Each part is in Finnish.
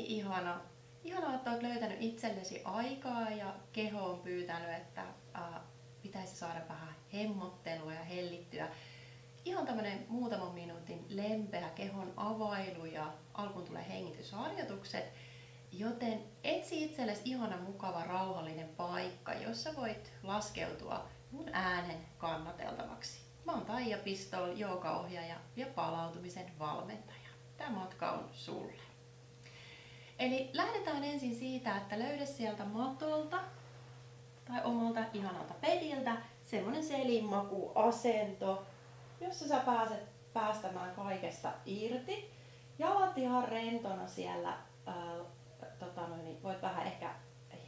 ihana. Ihanaa, että olet löytänyt itsellesi aikaa ja keho on pyytänyt, että pitäisi saada vähän hemmottelua ja hellittyä. Ihan tämmönen muutaman minuutin lempeä kehon availu ja alkuun tulee hengitysharjoitukset. Joten etsi itsellesi ihana, mukava, rauhallinen paikka, jossa voit laskeutua mun äänen kannateltavaksi. Mä oon Taija Pistol, joogaohjaaja ja palautumisen valmentaja. Tämä matka on sulle. Eli lähdetään ensin siitä, että löydä sieltä matolta tai omalta ihanalta pediltä semmonen selinmakuasento, jossa sä pääset päästämään kaikesta irti. Jalat ihan rentona siellä. Voit vähän ehkä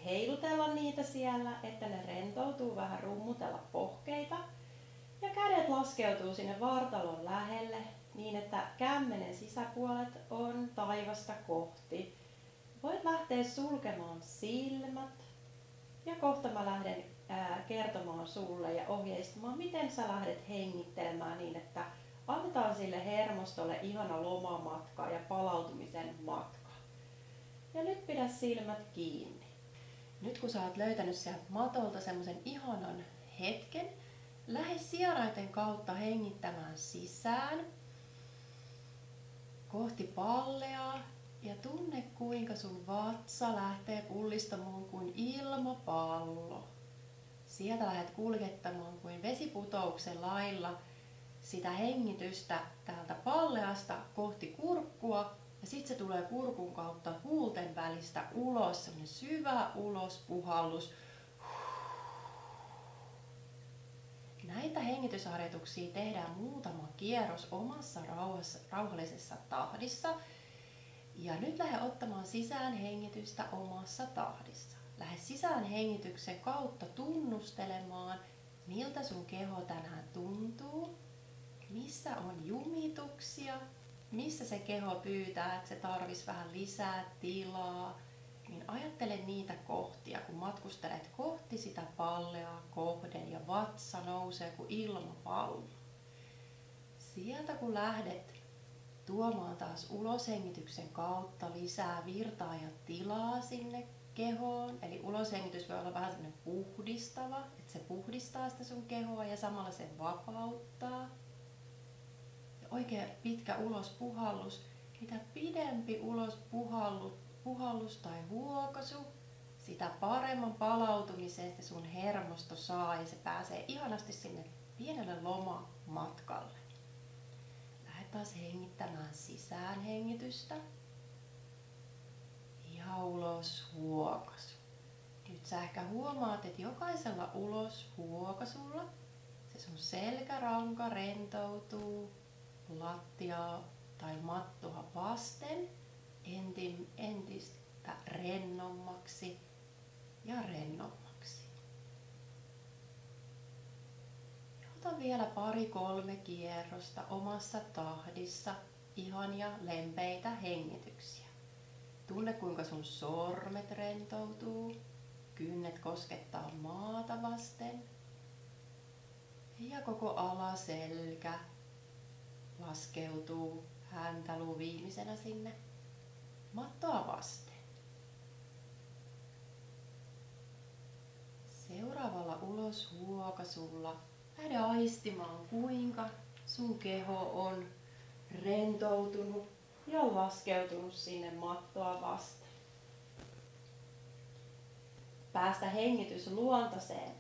heilutella niitä siellä, että ne rentoutuu, vähän rummutella pohkeita. Ja kädet laskeutuu sinne vartalon lähelle niin, että kämmenen sisäpuolet on taivasta kohti. Voit lähteä sulkemaan silmät ja kohta mä lähden kertomaan sulle ja ohjeistamaan, miten sä lähdet hengittelemään niin, että annetaan sille hermostolle ihana lomamatka ja palautumisen matka. Ja nyt pidä silmät kiinni. Nyt kun sä oot löytänyt sieltä matolta semmosen ihanan hetken, lähde sieraiten kautta hengittämään sisään kohti palleaa ja tunne kuinka sun vatsa lähtee pullistamaan kuin ilmapallo. Sieltä lähdet kuljettamaan kuin vesiputouksen lailla sitä hengitystä täältä palleasta kohti kurkkua. Ja sitten se tulee kurkun kautta huulten välistä ulos, semmoinen syvä ulospuhallus. Näitä hengitysharjoituksia tehdään muutama kierros omassa rauhallisessa tahdissa. Ja nyt lähde ottamaan sisään hengitystä omassa tahdissa. Lähde sisään hengityksen kautta tunnustelemaan, miltä sun keho tänään tuntuu, missä on jumituksia, missä se keho pyytää, että se tarvitsisi vähän lisää tilaa, niin ajattele niitä kohtia, kun matkustelet kohti sitä palleaa kohden ja vatsa nousee kuin ilmapallo. Sieltä kun lähdet tuomaan taas uloshengityksen kautta lisää virtaa ja tilaa sinne kehoon, eli uloshengitys voi olla vähän semmoinen puhdistava, että se puhdistaa sitä sun kehoa ja samalla se vapauttaa. Oikein pitkä ulospuhallus, mitä pidempi ulospuhallus tai huokaisu, sitä paremman palautumisen se sun hermosto saa ja se pääsee ihanasti sinne pienelle lomamatkalle. Lähde taas hengittämään sisään hengitystä ja ulos huokaisu. Nyt sä ehkä huomaat, että jokaisella uloshuokaisulla se sun selkäranka rentoutuu lattiaa tai mattoa vasten entistä rennommaksi ja rennommaksi. Ota vielä 2-3 kierrosta omassa tahdissa ihania lempeitä hengityksiä. Tunne kuinka sun sormet rentoutuu, kynnet koskettaa maata vasten ja koko alaselkä laskeutuu häntäluun viimeisenä sinne mattoa vasten. Seuraavalla uloshuokaisulla lähde aistimaan, kuinka sun keho on rentoutunut ja laskeutunut sinne mattoa vasten. Päästä hengitys luontaiseen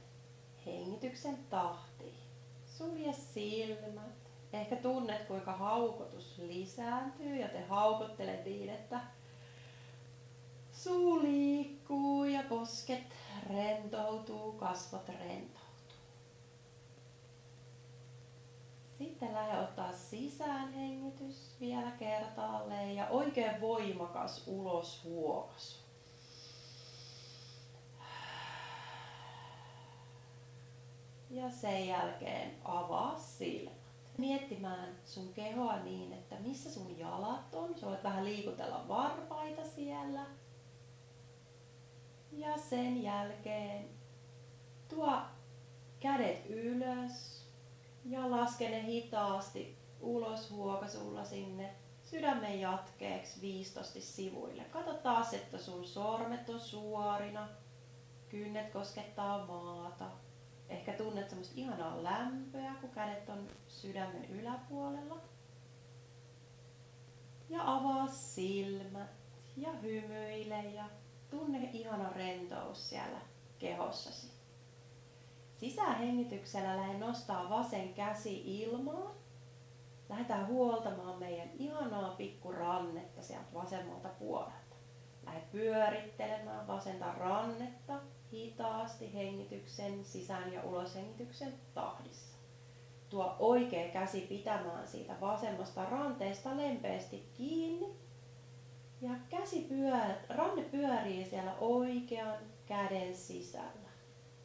hengityksen tahtiin. Sulje silmät. Ehkä tunnet, kuinka haukotus lisääntyy ja te haukottele niin, että suu liikkuu ja posket rentoutuu, kasvot rentoutuu. Sitten lähde ottaa sisäänhengitys vielä kertaalleen ja oikein voimakas uloshuokaisu. Ja sen jälkeen avaa silmät. Miettimään sun kehoa niin, että missä sun jalat on. Sä voit vähän liikutella varpaita siellä. Ja sen jälkeen tuo kädet ylös ja laske ne hitaasti uloshuokaisulla sinne sydämen jatkeeksi viistosti sivuille. Kato taas, että sun sormet on suorina, kynnet koskettaa maata. Ehkä tunnet semmoista ihanaa lämpöä, kun kädet on sydämen yläpuolella. Ja avaa silmät ja hymyile ja tunne ihana rentous siellä kehossasi. Sisähengityksellä lähde nostaa vasen käsi ilmaan. Lähdetään huoltamaan meidän ihanaa pikkurannetta sieltä vasemmalta puolelta. Lähde pyörittelemään vasenta rannetta hitaasti hengityksen sisään ja ulos hengityksen tahdissa. Tuo oikea käsi pitämään siitä vasemmasta ranteesta lempeästi kiinni. Ja ranne pyörii siellä oikean käden sisällä.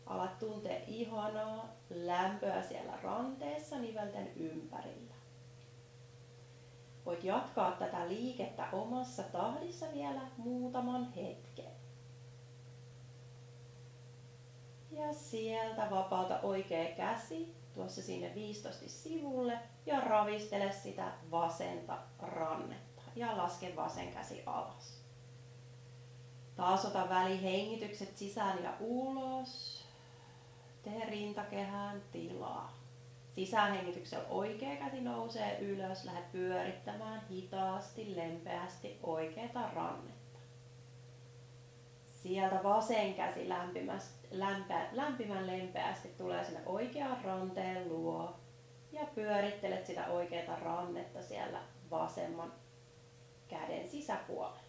Alat tuntea ihanaa lämpöä siellä ranteessa nivelten ympärillä. Voit jatkaa tätä liikettä omassa tahdissa vielä muutaman hetken. Ja sieltä vapauta oikea käsi tuossa sinne viistosti sivulle ja ravistele sitä vasenta rannetta ja laske vasen käsi alas. Taas ota välihengitykset sisään ja ulos. Tee rintakehään tilaa. Sisähengityksellä oikea käsi nousee ylös, lähde pyörittämään hitaasti, lempeästi oikeata rannetta. Sieltä vasen käsi lämpimän lempeästi tulee sinne oikean ranteen luo ja pyörittelet sitä oikeata rannetta siellä vasemman käden sisäpuolella.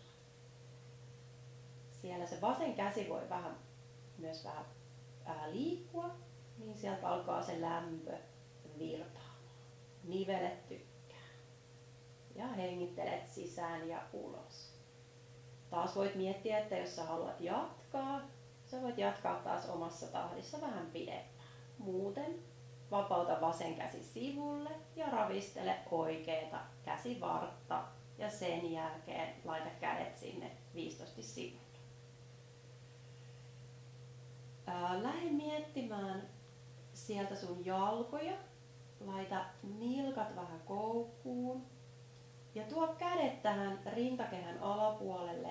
Siellä se vasen käsi voi myös vähän liikkua, niin sieltä alkaa se lämpö virtaamaan. Nivelet tykkää. Ja hengittelet sisään ja ulos. Taas voit miettiä, että jos sä haluat jatkaa, sä voit jatkaa taas omassa tahdissa vähän pidempään. Muuten vapauta vasen käsi sivulle ja ravistele oikeeta käsivartta ja sen jälkeen laita kädet sinne viistosti sivulle. Lähde miettimään sieltä sun jalkoja, laita nilkat vähän koukkuun ja tuo kädet tähän rintakehän alapuolelle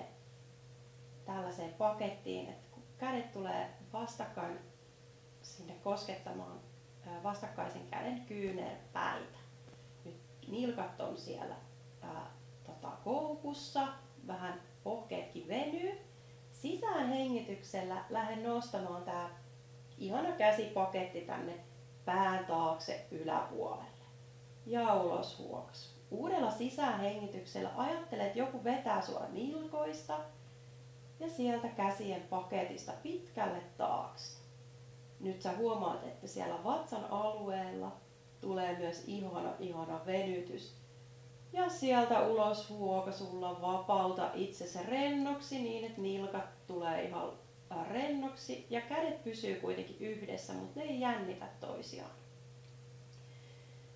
tällaiseen pakettiin, että kun kädet tulee vastakkain sinne koskettamaan vastakkaisen käden kyynärpäitä. Nyt nilkat on siellä koukussa, vähän pohkeetkin venyy. Sisäänhengityksellä lähde nostamaan tää ihana käsipaketti tänne pään taakse yläpuolelle ja ulos huokasu. Uudella sisäänhengityksellä ajattele, että joku vetää sua nilkoista ja sieltä käsien paketista pitkälle taakse. Nyt sä huomaat, että siellä vatsan alueella tulee myös ihana venytys. Ja sieltä ulos huokasulla vapauta itsesi rennoksi niin, että nilkat tulee ihan rennoksi ja kädet pysyy kuitenkin yhdessä, mutta ne ei jännitä toisiaan.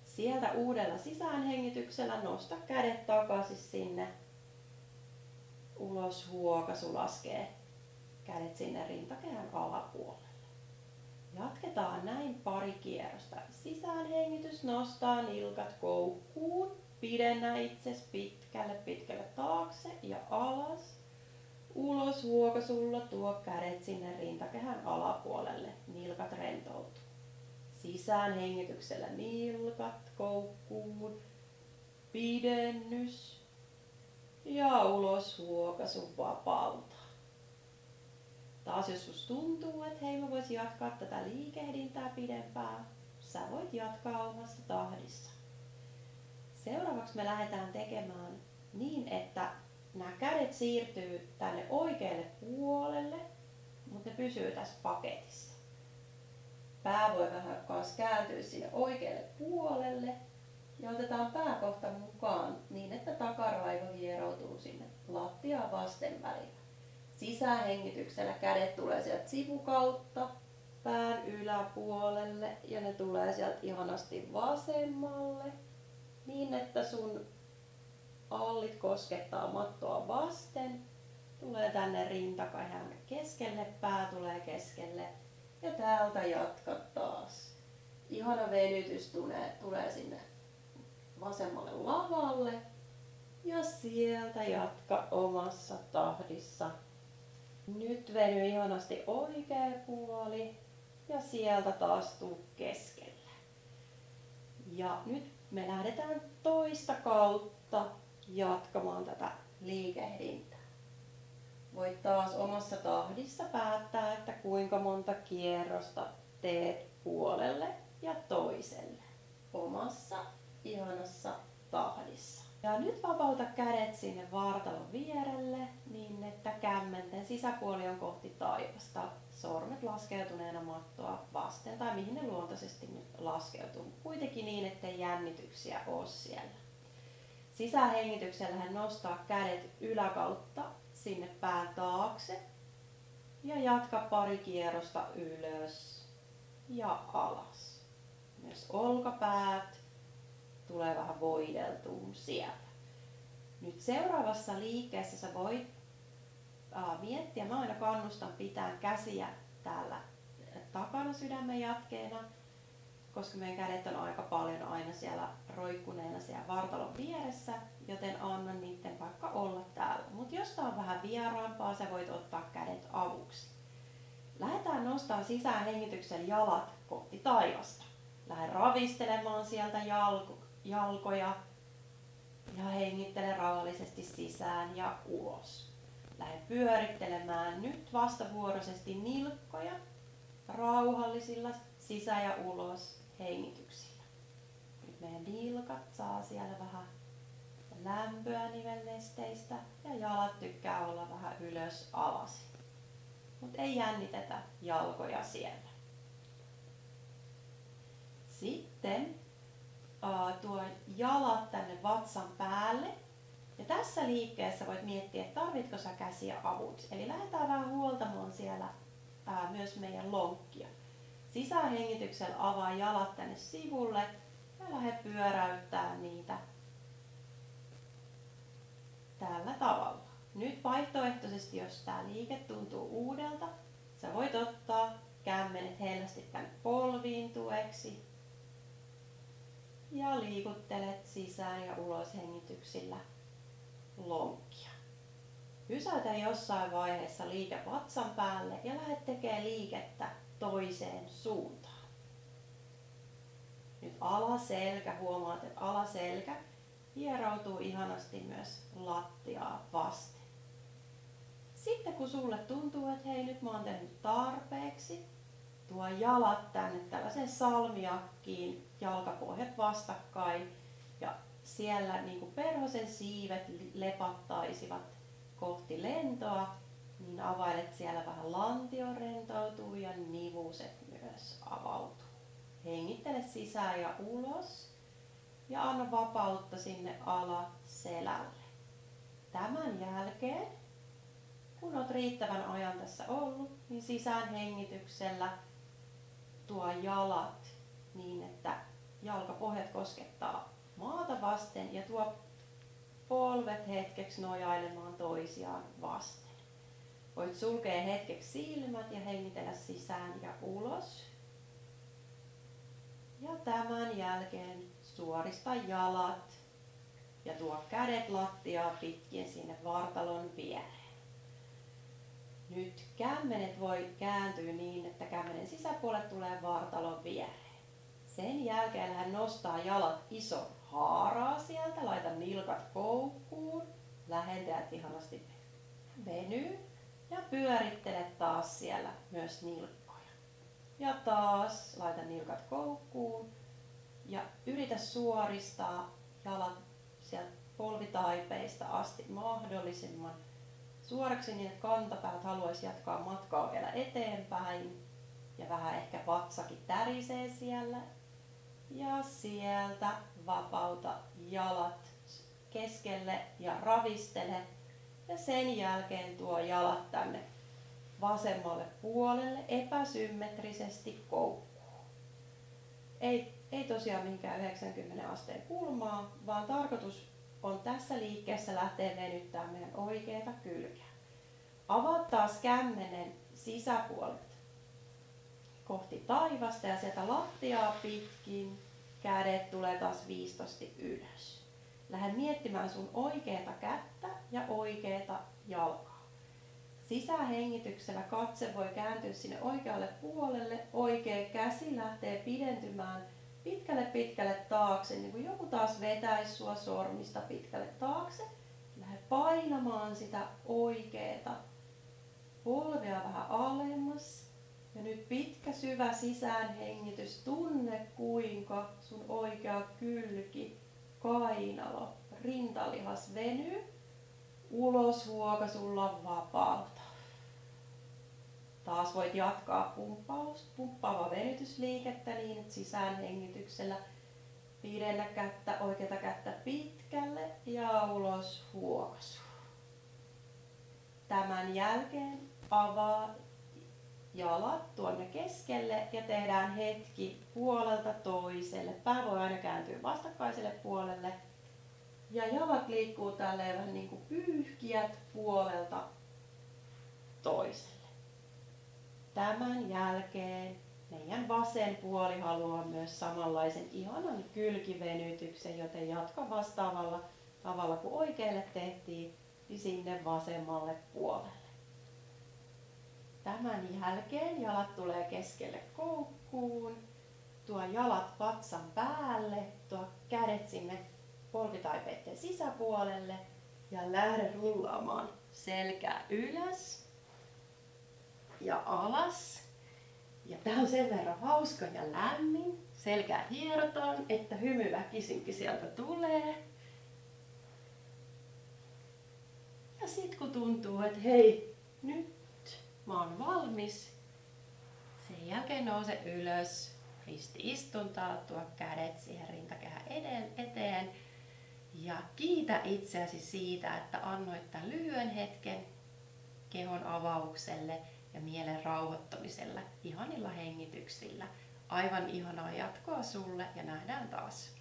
Sieltä uudella sisäänhengityksellä nosta kädet takaisin sinne. Ulos huokasu laskee kädet sinne rintakehän alapuolelle. Jatketaan näin pari kierrosta. Sisäänhengitys nostaa nilkat koukkuun. Pidennä itsesi pitkälle taakse ja alas. Ulos huokasulla tuo kädet sinne rintakehän alapuolelle. Nilkat rentoutuu. Sisäänhengityksellä nilkat koukkuun. Pidennys. Ja ulos huokasu vapauta. Taas jos susta tuntuu, että hei mä voisin jatkaa tätä liikehdintää pidempään, sä voit jatkaa omassa tahdissa. Seuraavaksi me lähdetään tekemään niin, että nämä kädet siirtyy tänne oikealle puolelle, mutta ne pysyy tässä paketissa. Pää voi vähän kanssa kääntyä sinne oikealle puolelle ja otetaan pääkohta mukaan niin, että takaraivo hieroutuu sinne lattiaa vasten välillä. Sisähengityksellä kädet tulee sieltä sivukautta pään yläpuolelle ja ne tulee sieltä ihanasti vasemmalle niin, että sun allit koskettaa mattoa vasten. Tulee tänne rintakehän keskelle, pää tulee keskelle ja täältä jatka taas. Ihana venytys tulee sinne vasemmalle lavalle Ja sieltä jatka omassa tahdissa. Nyt veny ihanasti oikea puoli ja sieltä taas tuu keskelle. Ja nyt me lähdetään toista kautta jatkamaan tätä liikehdintää. Voit taas omassa tahdissa päättää, että kuinka monta kierrosta teet puolelle ja toiselle omassa ihanassa tahdissa. Ja nyt vapauta kädet sinne vartalon vierelle niin, että kämmenten sisäpuoli on kohti taivasta. Sormet laskeutuneena mattoa vasten tai mihin ne luontaisesti nyt laskeutuu. Kuitenkin niin, ettei jännityksiä ole siellä. Sisähengityksellähän nostaa kädet yläkautta sinne pään taakse ja jatka pari kierrosta ylös ja alas. Myös olkapäät tulee vähän voideltuun sieltä. Nyt seuraavassa liikkeessä sä voit miettiä, mä aina kannustan pitää käsiä täällä takana sydämen jatkeena, koska meidän kädet on aika paljon aina siellä roikkuneena siellä vartalon vieressä, joten anna niiden vaikka olla täällä. Mutta jos tää on vähän vieraampaa, sä voit ottaa kädet avuksi. Lähdetään nostaa sisään hengityksen jalat kohti taivasta. Lähde ravistelemaan sieltä jalkoja ja hengittele rauhallisesti sisään ja ulos. Lähde pyörittelemään nyt vastavuoroisesti nilkkoja rauhallisilla sisä- ja ulos hengityksillä. Nyt meidän nilkat saa siellä vähän lämpöä nivelnesteistä ja jalat tykkää olla vähän ylös alas. Mutta ei jännitetä jalkoja siellä. Sitten tuo jalat tänne vatsan päälle. Ja tässä liikkeessä voit miettiä, että tarvitko sä käsiä avuksi. Eli lähdetään vähän huoltamaan siellä myös meidän lonkkia. Sisähengityksellä avaa jalat tänne sivulle ja lähde pyöräyttää niitä tällä tavalla. Nyt vaihtoehtoisesti, jos tämä liike tuntuu uudelta, sä voit ottaa kämmenet hellästi tänne polviin tueksi ja liikuttelet sisään ja ulos hengityksillä lonkkia. Pysäytä jossain vaiheessa liike vatsan päälle ja lähde tekemään liikettä toiseen suuntaan. Nyt alaselkä, huomaat, että alaselkä hieroutuu ihanasti myös lattiaa vasten. Sitten kun sulle tuntuu, että hei, nyt mä oon tehnyt tarpeeksi, tuo jalat tänne tällaiseen salmiakkiin, jalkapohjat vastakkain ja siellä niin kuin perhosen siivet lepattaisivat kohti lentoa, niin availet siellä vähän lantio rentoutuu ja nivuset myös avautuu. Hengittele sisään ja ulos ja anna vapautta sinne alaselälle. Tämän jälkeen, kun olet riittävän ajan tässä ollut, niin sisään hengityksellä tuo jalat niin, että jalkapohjat koskettaa maata vasten ja tuo polvet hetkeksi nojailemaan toisiaan vasten. Voit sulkea hetkeksi silmät ja hengitellä sisään ja ulos. Ja tämän jälkeen suorista jalat ja tuo kädet lattiaa pitkin sinne vartalon viereen. Nyt kämmenet voi kääntyä niin, että kämmenen sisäpuolet tulee vartalon viereen. Sen jälkeen hän nostaa jalat ison haaraa sieltä, laita nilkat koukkuun, lähentäjät ihanasti venyy ja pyörittele taas siellä myös nilkkoja. Ja taas laita nilkat koukkuun ja yritä suoristaa jalat sieltä polvitaipeista asti mahdollisimman suoraksi niin, että kantapäät haluaisi jatkaa matkaa vielä eteenpäin ja vähän ehkä vatsakin tärisee siellä. Ja sieltä vapauta jalat keskelle ja ravistele ja sen jälkeen tuo jalat tänne vasemmalle puolelle epäsymmetrisesti koukkuun. Ei tosiaan mihinkään 90 asteen kulmaa, vaan tarkoitus on tässä liikkeessä lähteä venyttämään meidän oikeata kylkeä. Avaa taas kämmenen sisäpuolet kohti taivasta ja sieltä lattiaa pitkin kädet tulee taas viistosti ylös. lähde miettimään sun oikeata kättä ja oikeata jalkaa. Sisähengityksellä katse voi kääntyä sinne oikealle puolelle, oikea käsi lähtee pidentymään pitkälle taakse, niin kuin joku taas vetäisi sua sormista pitkälle taakse. Lähde painamaan sitä oikeeta polvea vähän alemmas. Ja nyt pitkä syvä sisäänhengitys. Tunne kuinka sun oikea kylki, kainalo, rintalihas venyy. Uloshuoka sulla vapautta. Taas voit jatkaa pumppaava venytysliikettä niin, että sisäänhengityksellä pidennä kättä, oikeata kättä pitkälle ja ulos huokaisu. Tämän jälkeen avaa jalat tuonne keskelle ja tehdään hetki puolelta toiselle. Pää voi aina kääntyä vastakkaiselle puolelle. Ja jalat liikkuu tälleen vähän niin kuin pyyhkijät puolelta toiselle. Tämän jälkeen meidän vasen puoli haluaa myös samanlaisen ihanan kylkivenytyksen, joten jatka vastaavalla tavalla kuin oikealle tehtiin, niin sinne vasemmalle puolelle. Tämän jälkeen jalat tulee keskelle koukkuun, tuo jalat vatsan päälle, tuo kädet sinne polvitaipeiden sisäpuolelle ja lähde rullaamaan selkää ylös ja alas. Ja tää on sen verran hauska ja lämmin. Selkää hierotaan, että hymy väkisinkin sieltä tulee. Ja sit kun tuntuu, että hei, nyt mä oon valmis, sen jälkeen nouse ylös, risti istuntaa, tuo kädet siihen rintakehän eteen ja kiitä itseäsi siitä, että annoit tämän lyhyen hetken kehon avaukselle ja mielen rauhoittamiselle ihanilla hengityksillä. Aivan ihanaa jatkoa sulle ja nähdään taas.